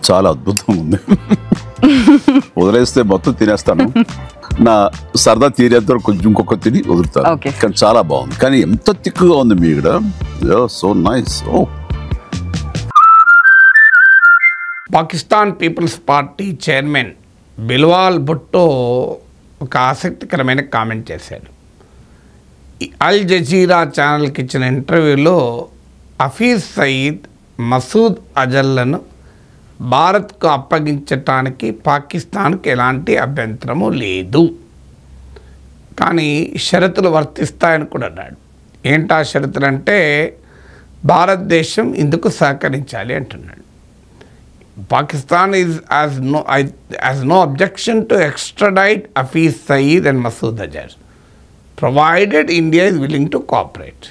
చాలా అద్భుతంగా ఉంది. వదిలేస్తే మొత్తం తినేస్తాను. నా సరదా తీరేంత కొంచెం ఇంకొక తిని వదులుతాను. కానీ చాలా బాగుంది. కానీ ఎంత తిక్కుగా ఉంది మీ ఇక్కడ. So nice. Pakistan Peoples Party chairman Bilawal Bhutto ఒక ఆసక్తికరమైన కామెంట్ చేశారు. అల్ జజీరా ఛానల్కి ఇచ్చిన ఇంటర్వ్యూలో హఫీజ్ సయీద్, మసూద్ అజర్లను భారత్కు అప్పగించటానికి పాకిస్తాన్కి ఎలాంటి అభ్యంతరము లేదు, కానీ షరతులు వర్తిస్తాయని కూడా అన్నాడు. ఏంటా షరతులు అంటే భారతదేశం ఇందుకు సహకరించాలి అంటున్నాడు. Pakistan has no objection to extradite Hafiz Saeed and Masood Azhar provided India is willing to cooperate.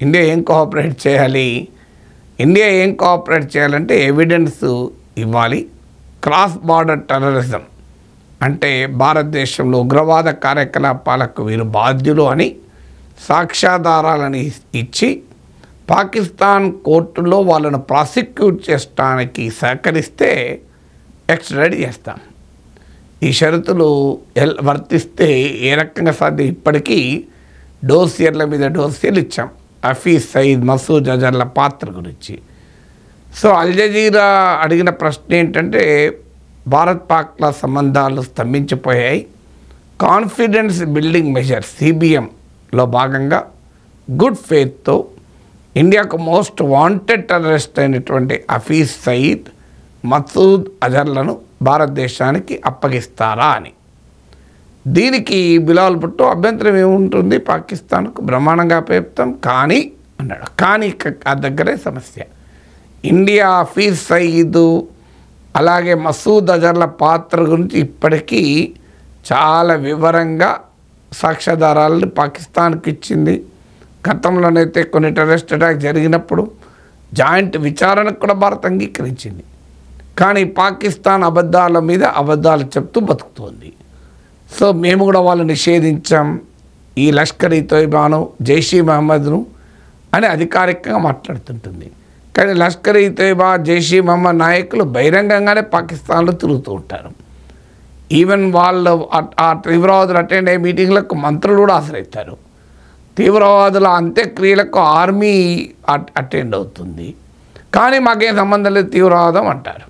India ఏం కోఆపరేట్ చేయాలి? ఇండియా ఏం కోఆపరేట్ చేయాలంటే ఎవిడెన్స్ ఇవ్వాలి. క్రాస్ బార్డర్ టెర్రరిజం అంటే భారతదేశంలో ఉగ్రవాద కార్యకలాపాలకు వీరు బాధ్యులు అని సాక్ష్యాధారాలను ఇచ్చి పాకిస్తాన్ కోర్టులో వాళ్ళను ప్రాసిక్యూట్ చేయడానికి సహకరిస్తే ఎక్స్ట్రాడిట్ చేస్తాం. ఈ షరతులు వర్తిస్తే ఏ రకంగా సాధ్యం? ఇప్పటికీ డోసియర్ల మీద డోసియర్లు ఇచ్చాం హఫీజ్ సయీద్, మసూద్ అజర్ల పాత్ర గురించి. సో అల్ జజీరా అడిగిన ప్రశ్న ఏంటంటే భారత్ పాక్ల సంబంధాలు స్తంభించిపోయాయి. కాన్ఫిడెన్స్ బిల్డింగ్ మెజర్ CBMలో భాగంగా గుడ్ ఫెయిత్తో ఇండియాకు మోస్ట్ వాంటెడ్ టెర్రరిస్ట్ అయినటువంటి హఫీజ్ సయీద్, మసూద్ అజర్లను భారతదేశానికి అప్పగిస్తారా అని. దీనికి బిలాల్ భుట్టో అభ్యంతరం ఏముంటుంది, పాకిస్తాన్కు బ్రహ్మాండంగా అప్పగిస్తాం కానీ అన్నాడు. కానీ ఆ దగ్గరే సమస్య. ఇండియా హఫీజ్ సయీద్ అలాగే మసూద్ అజర్ల పాత్ర గురించి ఇప్పటికీ చాలా వివరంగా సాక్ష్యాధారాలను పాకిస్తాన్కి ఇచ్చింది. గతంలోనైతే కొన్ని టెర్రరిస్ట్ అటాక్ జరిగినప్పుడు జాయింట్ విచారణకు కూడా భారత్ అంగీకరించింది. కానీ పాకిస్తాన్ అబద్ధాల మీద అబద్ధాలు చెప్తూ బతుకుతోంది. సో మేము కూడా వాళ్ళు నిషేధించాం, ఈ లష్కర్-ఈ తోయిబాను, జైషీ మహమ్మద్ను అని అధికారికంగా మాట్లాడుతుంటుంది. కానీ లష్కర్-ఈ తోయిబా, జైషీ మహమ్మద్ నాయకులు బహిరంగంగానే పాకిస్తాన్లో తిరుగుతూ ఉంటారు. ఈవెన్ వాళ్ళు ఆ తీవ్రవాదులు అటెండ్ అయ్యే మీటింగ్లకు మంత్రులు కూడా హాజరవుతారు. తీవ్రవాదుల అంత్యక్రియలకు ఆర్మీ అటెండ్ అవుతుంది. కానీ మాకేం సంబంధం లేదు తీవ్రవాదం అంటారు.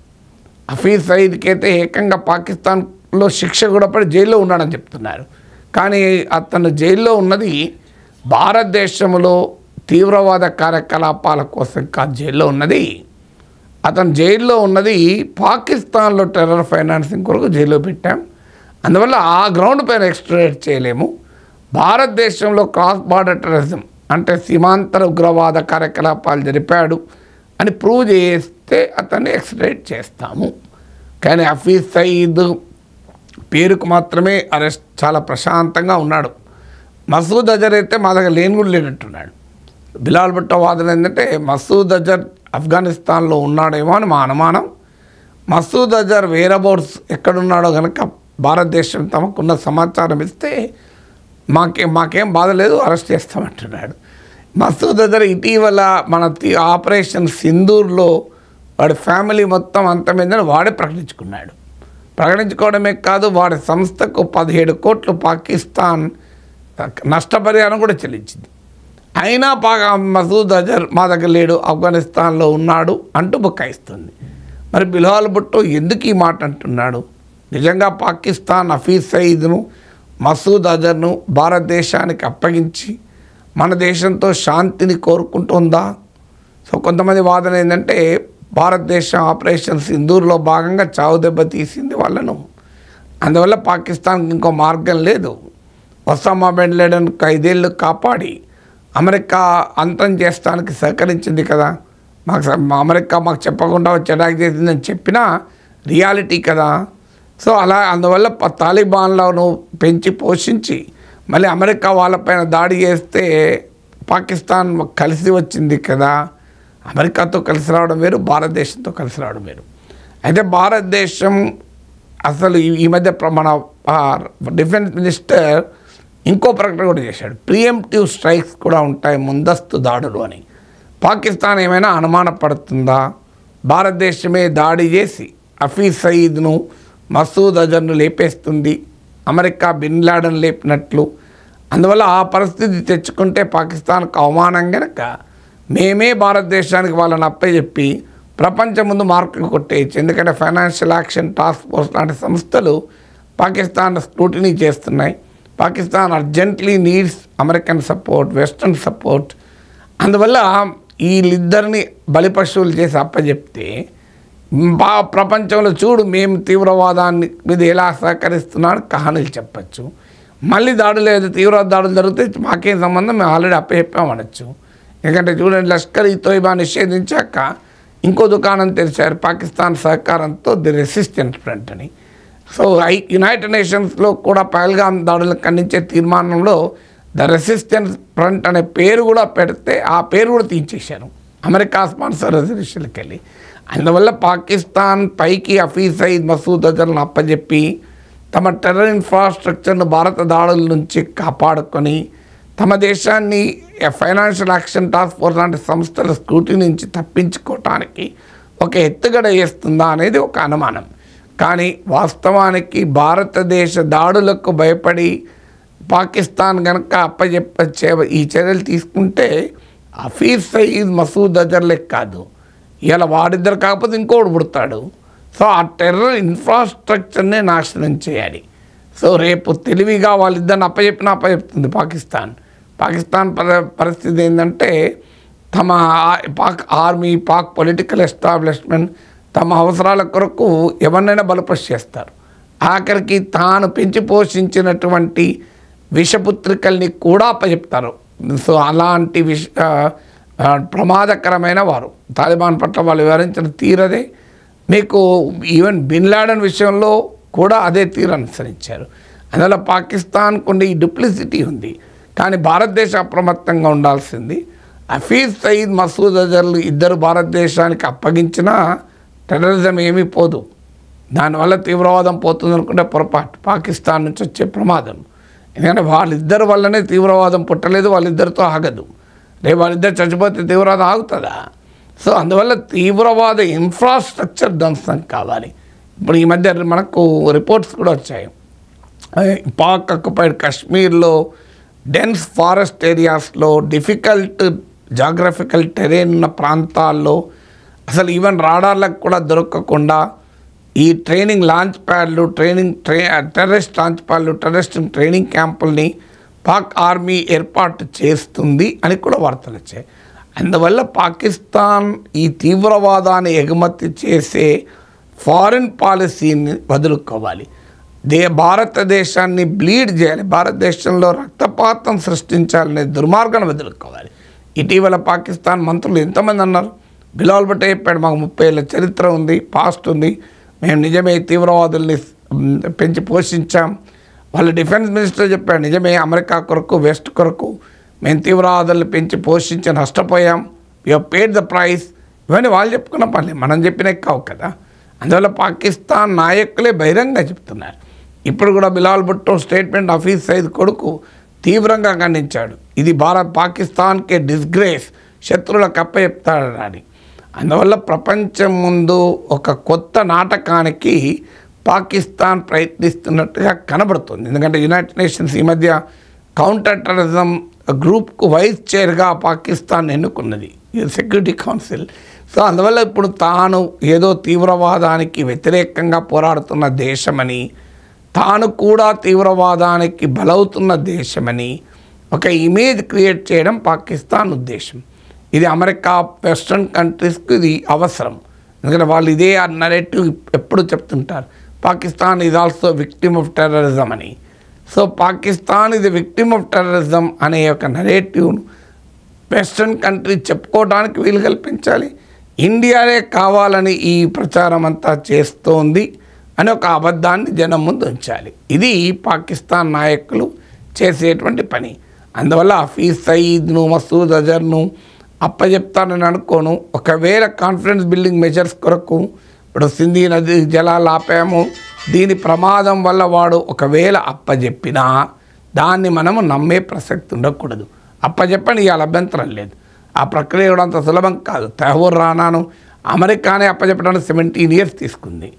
హఫీజ్ సయీద్కి అయితే ఏకంగా పాకిస్తాన్లో శిక్ష కూడా పడి జైల్లో ఉన్నాడని చెప్తున్నారు. కానీ అతను జైల్లో ఉన్నది భారతదేశంలో తీవ్రవాద కార్యకలాపాల కోసం కాదు జైల్లో ఉన్నది. అతను జైల్లో ఉన్నది పాకిస్తాన్లో టెర్రర్ ఫైనాన్సింగ్ కొరకు జైల్లో పెట్టాం. అందువల్ల ఆ గ్రౌండ్ పైన ఎక్స్ట్రాడిట్ చేయలేము. భారతదేశంలో క్రాస్ బార్డర్ టెర్రరిజం అంటే సీమాంతర ఉగ్రవాద కార్యకలాపాలు జరిపాడు అని ప్రూవ్ చేస్తే అతన్ని ఎక్స్ట్రాడిట్ చేస్తాము. కానీ హఫీజ్ సయీద్ పేరుకు మాత్రమే అరెస్ట్, చాలా ప్రశాంతంగా ఉన్నాడు. మసూద్ అజర్ అయితే మా దగ్గర లేని కూడా లేనట్టున్నాడు. బిలాల్ భుట్టో వాదన ఏంటంటే మసూద్ అజర్ ఆఫ్ఘనిస్తాన్లో ఉన్నాడేమో అని మా అనుమానం. మసూద్ అజర్ వేరబౌట్స్ ఎక్కడున్నాడో కనుక భారతదేశం తమకున్న సమాచారం ఇస్తే మాకేం బాధ లేదు, అరెస్ట్ చేస్తామంటున్నాడు. మసూద్ అజర్ ఇటీవల మన ఆపరేషన్ సింధూర్లో వాడి ఫ్యామిలీ మొత్తం అంతమైందని వాడే ప్రకటించుకున్నాడు. ప్రకటించుకోవడమే కాదు, వాడి సంస్థకు 17 కోట్లు పాకిస్తాన్ నష్టపరిహారం కూడా చెల్లించింది. అయినా మసూద్ అజర్ మా దగ్గర లేడు, ఆఫ్ఘనిస్తాన్లో ఉన్నాడు అంటూ బుకాయిస్తుంది. మరి బిలాల్ భుట్టో ఎందుకు ఈ మాట అంటున్నాడు? నిజంగా పాకిస్తాన్ హఫీజ్ సయీద్ను, మసూద్ అజర్ను భారతదేశానికి అప్పగించి మన దేశంతో శాంతిని కోరుకుంటుందా? సో కొంతమంది వాదన ఏంటంటే భారతదేశం ఆపరేషన్ సింధూర్లో భాగంగా చావు దెబ్బ తీసింది వాళ్ళను, అందువల్ల పాకిస్తాన్కి ఇంకో మార్గం లేదు. ఒసామా బిన్ లాడెన్ 5 ఏళ్ళు కాపాడి అమెరికా అంతం చేస్తానికి సహకరించింది కదా. అమెరికా మాకు చెప్పకుండా వచ్చి అటాక్ చేసిందని చెప్పినా రియాలిటీ కదా. సో అందువల్ల తాలిబాన్లను పెంచి పోషించి మళ్ళీ అమెరికా వాళ్ళపైన దాడి చేస్తే పాకిస్తాన్ కలిసి వచ్చింది కదా. అమెరికాతో కలిసి రావడం వేరు, భారతదేశంతో కలిసి రావడం వేరు. అయితే భారతదేశం అసలు ఈ మధ్య మన డిఫెన్స్ మినిస్టర్ ఇంకో ప్రకటన కూడా చేశాడు, ప్రియంప్టివ్ స్ట్రైక్స్ కూడా ఉంటాయి, ముందస్తు దాడులు అని. పాకిస్తాన్ ఏమైనా అనుమానపడుతుందా, భారతదేశమే దాడి చేసి హఫీజ్ సయీద్ను, మసూద్ అజర్ను లేపేస్తుంది, అమెరికా బిన్ లాడెన్ లేపినట్లు. అందువల్ల ఆ పరిస్థితి తెచ్చుకుంటే పాకిస్తాన్కు అవమానం కనుక మేమే భారతదేశానికి వాళ్ళని అప్పచెప్పి ప్రపంచం ముందు మార్కులు కొట్టేయచ్చు. ఎందుకంటే ఫైనాన్షియల్ యాక్షన్ టాస్క్ ఫోర్స్ లాంటి సంస్థలు పాకిస్తాన్ స్క్రూటినీ చేస్తున్నాయి. Pakistan urgently needs American support, western support. అందువల్ల వీళ్ళిద్దరిని బలిపశువులు చేసి అప్పచెప్తే ప్రపంచంలో చూడు మేము తీవ్రవాదాన్ని మీద ఎలా సహకరిస్తున్నాను కహానీలు చెప్పచ్చు. మళ్ళీ దాడులు ఏదో తీవ్రవాద దాడులు జరిగితే మాకేం సంబంధం, మేము ఆల్రెడీ అప్పచెప్పామనొచ్చు. ఎందుకంటే చూడండి, లష్కర్ ఈ తోయిబా నిషేధించాక ఇంకో దుకాణం తెరిచారు పాకిస్తాన్ సహకారంతో, ది రెసిస్టెంట్ ఫ్రంట్ అని. సో యునైటెడ్ నేషన్స్లో కూడా పహల్గామ్ దాడులను ఖండించే తీర్మానంలో ద రెసిస్టెన్స్ ఫ్రంట్ అనే పేరు కూడా పెడితే ఆ పేరు కూడా తీయించేశారు అమెరికా స్పాన్సర్ రెజల్యూషన్కి వెళ్ళి. అందువల్ల పాకిస్తాన్ పైకి హఫీజ్ సయీద్, మసూద్ అజర్లను అప్పచెప్పి తమ టెర్రర్ ఇన్ఫ్రాస్ట్రక్చర్ను భారత దాడుల నుంచి కాపాడుకొని తమ దేశాన్ని ఫైనాన్షియల్ యాక్షన్ టాస్క్ ఫోర్స్ లాంటి సంస్థల స్క్రూటినీ నుంచి తప్పించుకోవటానికి ఒక ఎత్తుగడ వేస్తుందా అనేది ఒక అనుమానం. కానీ వాస్తవానికి భారతదేశ దాడులకు భయపడి పాకిస్తాన్ కనుక ఈ చర్యలు తీసుకుంటే హఫీజ్ సయీద్, మసూద్ అజర్లే కాదు, ఇలా వాడిద్దరు కాకపోతే ఇంకోటి పుడతాడు. సో ఆ టెర్రర్ ఇన్ఫ్రాస్ట్రక్చర్నే నాశనం చేయాలి. సో రేపు తెలివిగా వాళ్ళిద్దరిని అప్పచెప్తుంది పాకిస్తాన్ పరిస్థితి ఏంటంటే తమ Pak army, Pak political establishment తమ అవసరాల కొరకు ఎవరినైనా బలపశ చేస్తారు. ఆఖరికి తాను పెంచి పోషించినటువంటి విషపుత్రికల్ని కూడా అప్పచెప్తారు. సో అలాంటి ప్రమాదకరమైన వారు తాలిబాన్ పట్ల వాళ్ళు వివరించిన తీరదే. మీకు ఈవెన్ బిన్ లాడెన్ విషయంలో కూడా అదే తీరు అనుసరించారు. అందువల్ల పాకిస్తాన్కు ఉండే ఈ డూప్లిసిటీ ఉంది. కానీ భారతదేశం అప్రమత్తంగా ఉండాల్సింది. హఫీజ్ సయీద్, మసూద్ అజర్లు ఇద్దరు భారతదేశానికి అప్పగించినా టెర్రరిజం ఏమీ పోదు. దానివల్ల తీవ్రవాదం పోతుంది అనుకుంటే పొరపాటు. పాకిస్తాన్ నుంచి వచ్చే ప్రమాదం. ఎందుకంటే వాళ్ళిద్దరి వల్లనే తీవ్రవాదం పుట్టలేదు, వాళ్ళిద్దరితో ఆగదు. రేపు వాళ్ళిద్దరు చచ్చిపోతే తీవ్రవాదం ఆగుతుందా? సో అందువల్ల తీవ్రవాద ఇన్ఫ్రాస్ట్రక్చర్ ధ్వంసం కావాలి. ఇప్పుడు ఈ మధ్య మనకు రిపోర్ట్స్ కూడా వచ్చాయి. పాక్ ఆక్యుపైడ్ కాశ్మీర్లో డెన్స్ ఫారెస్ట్ ఏరియాస్లో, డిఫికల్ట్ జాగ్రఫికల్ టెరెన్ ఉన్న ప్రాంతాల్లో అసలు ఈవెన్ రాడార్లకు కూడా దొరకకుండా ఈ ట్రైనింగ్ లాంచ్ ప్యాడ్లు, టెర్రరిస్ట్ లాంచ్ ప్యాడ్లు, టెర్రరిస్ట్ ట్రైనింగ్ క్యాంపుల్ని పాక్ ఆర్మీ ఏర్పాటు చేస్తుంది అని కూడా వార్తలు వచ్చాయి. అందువల్ల పాకిస్తాన్ ఈ తీవ్రవాదాన్ని ఎగుమతి చేసే ఫారిన్ పాలసీని వదులుకోవాలి. భారతదేశాన్ని బ్లీడ్ చేయాలి, భారతదేశంలో రక్తపాతం సృష్టించాలనే దుర్మార్గాన్ని వదులుకోవాలి. ఇటీవల పాకిస్తాన్ మంత్రులు ఎంతమంది అన్నారు? బిలాల్ భుట్టో చెప్పాడు, మాకు 30 ఏళ్ళ చరిత్ర ఉంది, పాస్ట్ ఉంది, మేము నిజమే తీవ్రవాదుల్ని పెంచి పోషించాం. వాళ్ళ డిఫెన్స్ మినిస్టర్ చెప్పాడు, నిజమే అమెరికా కొరకు, వెస్ట్ కొరకు మేము తీవ్రవాదుల్ని పెంచి పోషించి నష్టపోయాం, you have paid the price. ఇవన్నీ వాళ్ళు చెప్పుకున్న పనులే, మనం చెప్పిన కావు కదా. అందువల్ల పాకిస్తాన్ నాయకులే బహిరంగంగా చెప్తున్నారు. ఇప్పుడు కూడా బిలాల్ భుట్టో స్టేట్మెంట్ హఫీజ్ సయీద్ కొడుకు తీవ్రంగా ఖండించాడు. ఇది పాకిస్తాన్కే డిస్గ్రేస్, శత్రువులకు అప్పచెప్తాడని. అందువల్ల ప్రపంచం ముందు ఒక కొత్త నాటకానికి పాకిస్తాన్ ప్రయత్నిస్తున్నట్టుగా కనబడుతుంది. ఎందుకంటే యునైటెడ్ నేషన్స్ ఈ మధ్య కౌంటర్ టెర్రరిజం గ్రూప్కు వైస్ చైర్గా పాకిస్తాన్ ఎన్నుకున్నది, సెక్యూరిటీ కౌన్సిల్. సో అందువల్ల ఇప్పుడు తాను ఏదో తీవ్రవాదానికి వ్యతిరేకంగా పోరాడుతున్న దేశమని, తాను కూడా తీవ్రవాదానికి బలవుతున్న దేశమని ఒక ఇమేజ్ క్రియేట్ చేయడం పాకిస్తాన్ ఉద్దేశం. ఇది అమెరికా, వెస్ట్రన్ కంట్రీస్కి ఇది అవసరం. ఎందుకంటే వాళ్ళు ఇదే ఆ నరేటివ్ ఎప్పుడు చెప్తుంటారు, Pakistan is also victim of terrorism అని. సో పాకిస్తాన్ ఇది విక్టిమ్ ఆఫ్ టెర్రరిజం అనే ఒక నరేటివ్ను వెస్ట్రన్ కంట్రీ చెప్పుకోవడానికి వీలు కల్పించాలి. ఇండియానే కావాలని ఈ ప్రచారం అంతా చేస్తోంది అని ఒక అబద్ధాన్ని జనం ముందు ఉంచాలి. ఇది పాకిస్తాన్ నాయకులు చేసేటువంటి పని. అందువల్ల హఫీజ్ సయీద్ను, మసూద్ అజర్ను అప్పచెప్తానని అనుకోను. ఒకవేళ కాన్ఫిడెన్స్ బిల్డింగ్ మెజర్స్ కొరకు ఇప్పుడు సింధీ నది జలాలు ఆపాము, దీని ప్రమాదం వల్ల వాడు ఒకవేళ అప్పచెప్పినా దాన్ని మనము నమ్మే ప్రసక్తి ఉండకూడదు. అప్పచెప్పని ఇవాళ అభ్యంతరం లేదు. ఆ ప్రక్రియ కూడా అంత సులభం కాదు. తెహూర్ రానాను అమెరికానే అప్పచెప్పడానికి 17 years తీసుకుంది.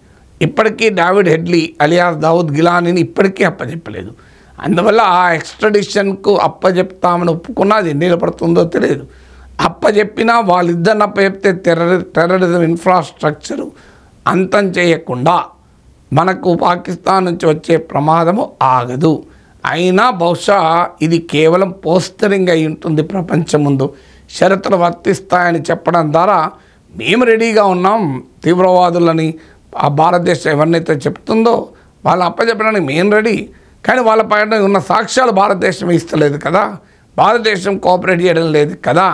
ఇప్పటికీ డేవిడ్ హెడ్లీ అలియాస్ దావుద్ గిలానీని ఇప్పటికీ అప్పచెప్పలేదు. అందువల్ల ఆ ఎక్స్ట్రాడిషన్కు అప్పచెప్తామని ఒప్పుకున్నా అది ఎన్ని పడుతుందో తెలియదు. అప్పచెప్పినా వాళ్ళిద్దరిని అప్పచెప్తే టెర్రరిజం ఇన్ఫ్రాస్ట్రక్చరు అంతం చేయకుండా మనకు పాకిస్తాన్ నుంచి వచ్చే ప్రమాదము ఆగదు. అయినా బహుశా ఇది కేవలం పోస్టరింగ్ అయి ఉంటుంది. ప్రపంచం ముందు షరతులు వర్తిస్తాయని చెప్పడం ద్వారా మేము రెడీగా ఉన్నాం, తీవ్రవాదులని ఆ భారతదేశం ఎవరినైతే చెప్తుందో వాళ్ళు అప్పచెప్పడానికి మేము రెడీ, కానీ వాళ్ళ పైన ఉన్న సాక్ష్యాలు భారతదేశం ఇస్తలేదు కదా, భారతదేశం కోఆపరేట్ చేయడం లేదు కదా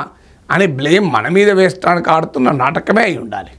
అని బ్లేమ్ మన మీద వేయడానికి ఆడుతున్న నాటకమే అయి ఉండాలి.